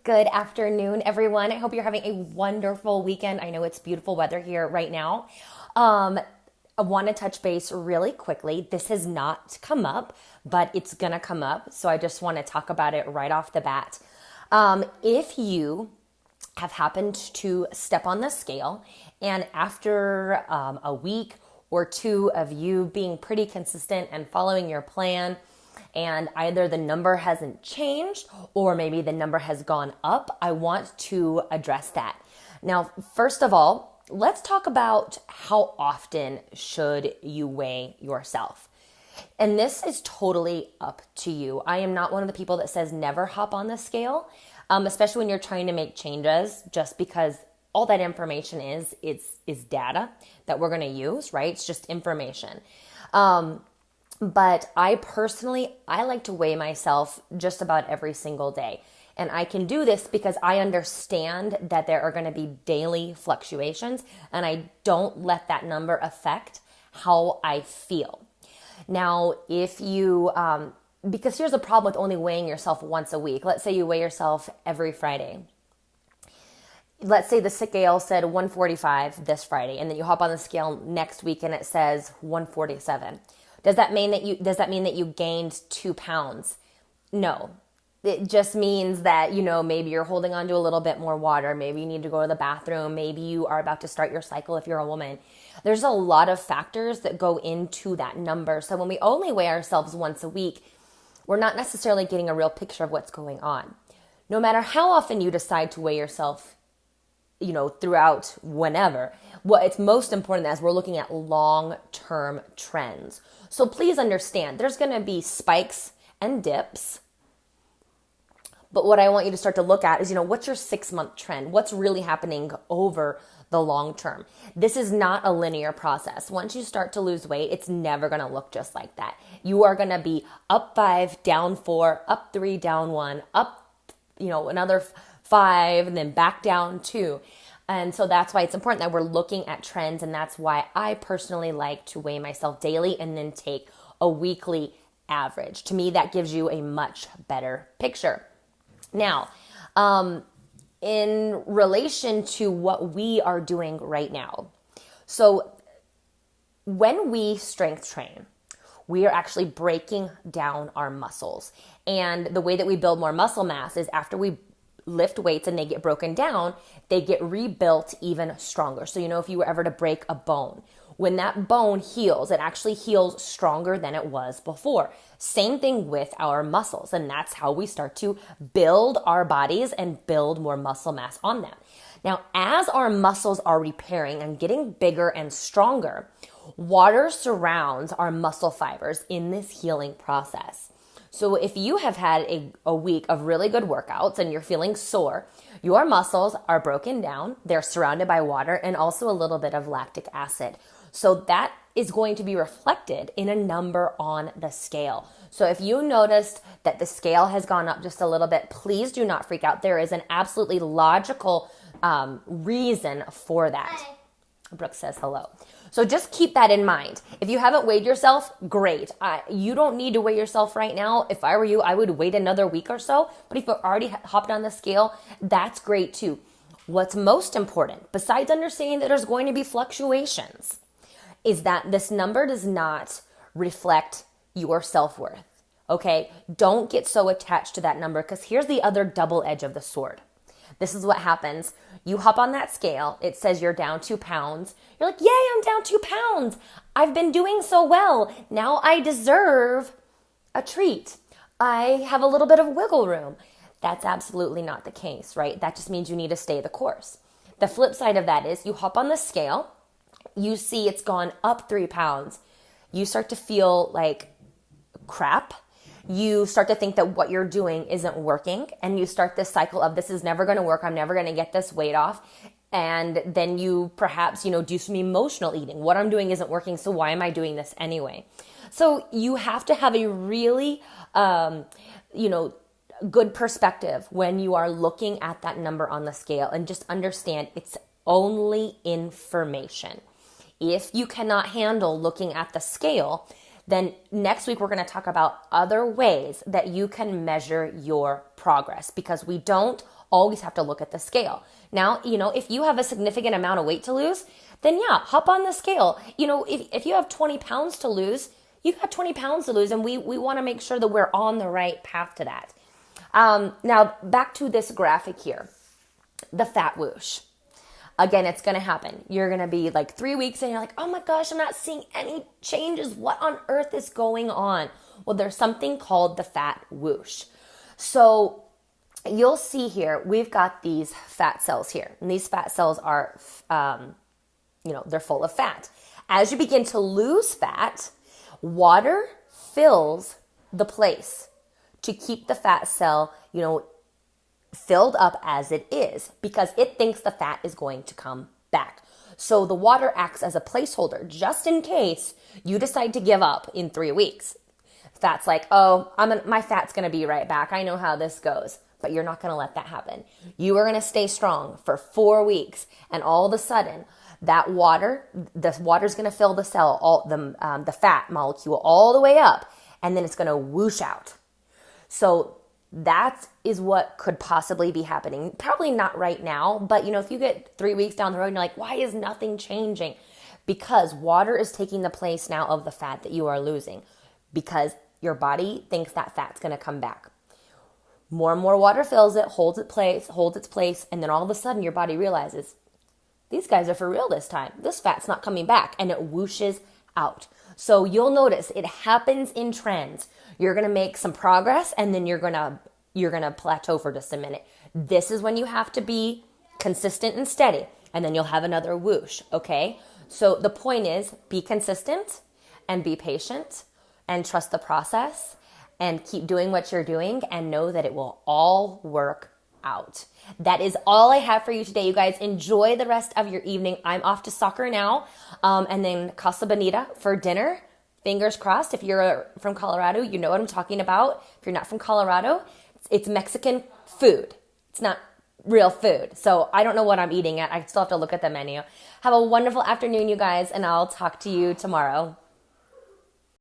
Good afternoon, everyone. I hope you're having a wonderful weekend. I know it's beautiful weather here right now. I want to touch base really quickly. This has not come up, but it's going to come up. So I just want to talk about it right off the bat. If you have happened to step on the scale and after a week or two of you being pretty consistent and following your plan, and either the number hasn't changed or maybe the number has gone up, I want to address that. Now, first of all, let's talk about how often should you weigh yourself. And this is totally up to you. I am not one of the people that says never hop on the scale, especially when you're trying to make changes, just because all that information is data that we're going to use, right? It's just information. But I like to weigh myself just about every single day. And I can do this because I understand that there are going to be daily fluctuations, and I don't let that number affect how I feel. Now, if you, because here's the problem with only weighing yourself once a week. Let's say you weigh yourself every Friday. Let's say the scale said 145 this Friday, and then you hop on the scale next week and it says 147. Does that mean that you gained 2 pounds? No. It just means that, maybe you're holding on to a little bit more water. Maybe you need to go to the bathroom. Maybe you are about to start your cycle if you're a woman. There's a lot of factors that go into that number. So when we only weigh ourselves once a week, we're not necessarily getting a real picture of what's going on. No matter how often you decide to weigh yourself, throughout whenever, what it's most important as we're looking at long-term trends. So please understand, there's going to be spikes and dips. But what I want you to start to look at is, what's your 6-month trend? What's really happening over the long term? This is not a linear process. Once you start to lose weight, it's never going to look just like that. You are going to be up 5, down 4, up 3, down 1, up, another 5, and then back down 2. And so that's why it's important that we're looking at trends. And that's why I personally like to weigh myself daily and then take a weekly average. To me, that gives you a much better picture. Now, in relation to what we are doing right now. So when we strength train, we are actually breaking down our muscles. And the way that we build more muscle mass is after we lift weights and they get broken down, they get rebuilt even stronger. So, if you were ever to break a bone, when that bone heals, it actually heals stronger than it was before. Same thing with our muscles. And that's how we start to build our bodies and build more muscle mass on them. Now, as our muscles are repairing and getting bigger and stronger, water surrounds our muscle fibers in this healing process. So if you have had a week of really good workouts and you're feeling sore, your muscles are broken down, they're surrounded by water and also a little bit of lactic acid. So that is going to be reflected in a number on the scale. So if you noticed that the scale has gone up just a little bit, please do not freak out. There is an absolutely logical reason for that. Hi. Brooke says hello. So just keep that in mind. If you haven't weighed yourself, great. You don't need to weigh yourself right now. If I were you, I would wait another week or so. But if you've already hopped on the scale, that's great too. What's most important, besides understanding that there's going to be fluctuations, is that this number does not reflect your self-worth. Okay? Don't get so attached to that number, because here's the other double edge of the sword. This is what happens. You hop on that scale. It says you're down 2 pounds. You're like, yay, I'm down 2 pounds. I've been doing so well. Now I deserve a treat. I have a little bit of wiggle room. That's absolutely not the case, right? That just means you need to stay the course. The flip side of that is you hop on the scale. You see it's gone up 3 pounds. You start to feel like crap. You start to think that what you're doing isn't working, and you start this cycle of this is never going to work. I'm never going to get this weight off. And then you perhaps, do some emotional eating. What I'm doing isn't working, so why am I doing this anyway? So you have to have a really, good perspective when you are looking at that number on the scale, and just understand it's only information. If you cannot handle looking at the scale, Then next week, we're going to talk about other ways that you can measure your progress, because we don't always have to look at the scale. Now, if you have a significant amount of weight to lose, then yeah, hop on the scale. If you have 20 pounds to lose, you got 20 pounds to lose, and we want to make sure that we're on the right path to that. Now, back to this graphic here, the fat whoosh. Again, it's going to happen. You're going to be like 3 weeks and you're like, oh my gosh, I'm not seeing any changes. What on earth is going on? Well, there's something called the fat whoosh. So you'll see here, we've got these fat cells here. And these fat cells are, they're full of fat. As you begin to lose fat, water fills the place to keep the fat cell, filled up as it is, because it thinks the fat is going to come back. So the water acts as a placeholder just in case you decide to give up in 3 weeks. Fat's like, oh, my fat's going to be right back. I know how this goes. But you're not going to let that happen. You are going to stay strong for 4 weeks, and all of a sudden, the water's going to fill the cell, the fat molecule all the way up, and then it's going to whoosh out. So that is what could possibly be happening. Probably not right now, but if you get 3 weeks down the road and you're like, why is nothing changing? Because water is taking the place now of the fat that you are losing, because your body thinks that fat's going to come back. More and more water fills it, holds its place, and then all of a sudden your body realizes, these guys are for real this time. This fat's not coming back, and it whooshes out. So you'll notice it happens in trends. You're going to make some progress, and then you're going to plateau for just a minute. This is when you have to be consistent and steady, and then you'll have another whoosh, okay? So the point is, be consistent and be patient and trust the process and keep doing what you're doing and know that it will all work out. That is all I have for you today, you guys. Enjoy the rest of your evening. I'm off to soccer now, and then Casa Bonita for dinner. Fingers crossed. If you're from Colorado, you know what I'm talking about. If you're not from Colorado, it's Mexican food. It's not real food. So I don't know what I'm eating at. I still have to look at the menu. Have a wonderful afternoon, you guys, and I'll talk to you tomorrow.